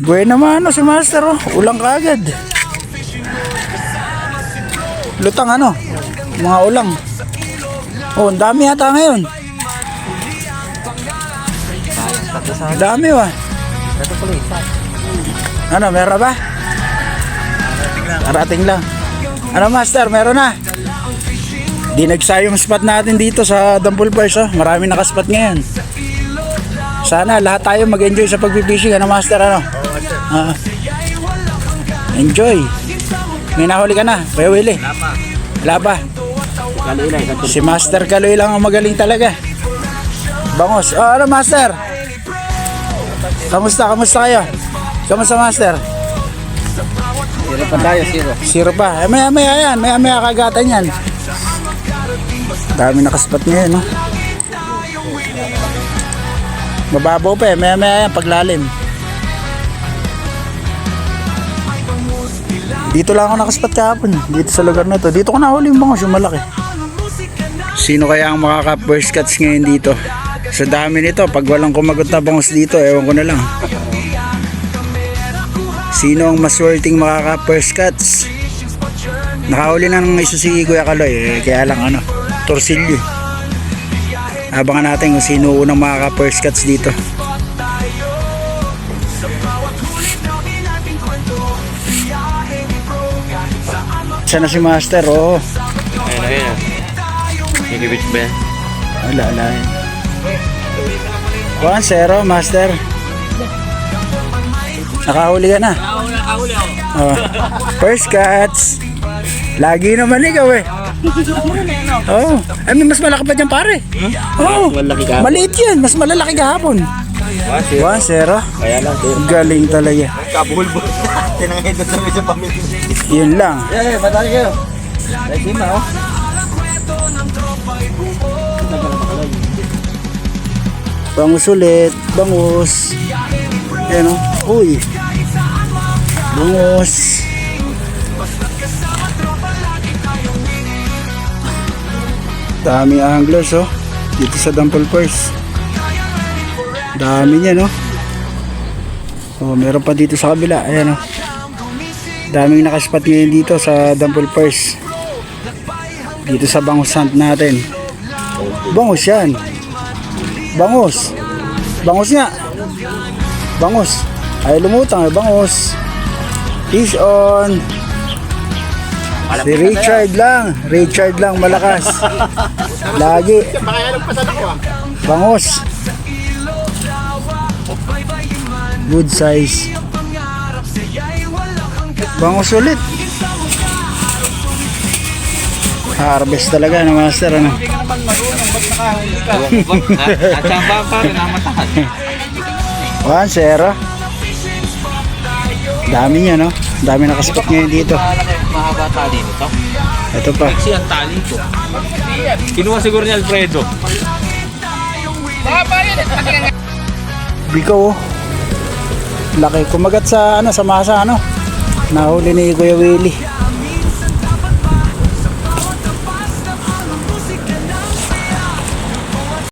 Buwan naman ano si Master oh. Ulang kaagad. Lutang ano? Mga ulang. Oh, ang dami yata ngayon. Ang dami ba? Ano, meron ba? Arating lang. Ano Master, meron na? Di nagsayong spot natin dito sa Dampol Falls oh. Marami nakaspot ngayon. Sana lahat tayo mag-enjoy sa pag-fishing. Ano Master, ano? Enjoy. May nahuli ka na, Kuya Willie? Wala pa. Si Master Kaloy lang ang magaling talaga. Bangos. Oh, ano Master? Kamusta kayo? Kamusta Master? Zero pa tayo, zero. Zero pa. Maya yan. Maya kagatan yan. Dami nakaspot ngayon, no? Mababaw pa eh. Maya yan paglalim. Dito lang ako nakaspot kahapon. Dito sa lugar na to. Dito ko nahuli yung bangos, yung malaki. Sino kaya ang makaka-first catch ngayon dito? Sa dami nito, pag walang kumagot na bangos dito, ewan ko na lang. Sino ang maswerteng makaka-first catch? Nakahuli na ng isa si Kuya Kaloy, kaya lang ano, torsilyo. Abangan natin kung sino unang makaka-first catch dito. Sana si Master, oh. Ayun. Ikibit ba yan? Wala. 1-0, Master. Nakahuli ka na. Nakahuli ako. Oh. First catch. Lagi naman ikaw eh. Oh. Ay, mas malaki pa dyan pare. Oh. Maliit yan. Mas malalaki kahapon. 1-0. Kaya lang, Galing talaga. kabulbol. Tinangay doon sa pamilya. Yun lang. Patay kayo. Ready na, oh. Bangus ulit. Bangus. Ayan o. Uy. Bangus. Dami anglers oh. Dito sa Dampol Falls. Dami niya no. Oh, meron pa dito sa kabila. Ayan oh. Daming nakaspot ngayon dito sa Dampol Falls. Dito sa bangus hunt natin. Bangus yan. Bangus. Bangus nga. Bangus. Ay lumutang, bangus. Fish on. Si Richard lang malakas. Lagi. Bangus. Good size. Bangus ulit. Harvest talaga na Master ano. Hindi ka naman marunong, ba't nakahuli ka? Natsamba pa rin, namatahan. 1-0. Dami niya no. Dami nakaspot ngayon dito. Mahaba tali nito. Ito pa. Kasi ang tali ko. Kinuha siguro ni Alfredo. Biko oh. Laki kumagat sa ano sa masa ano. Nahuli ni Kuya Willie.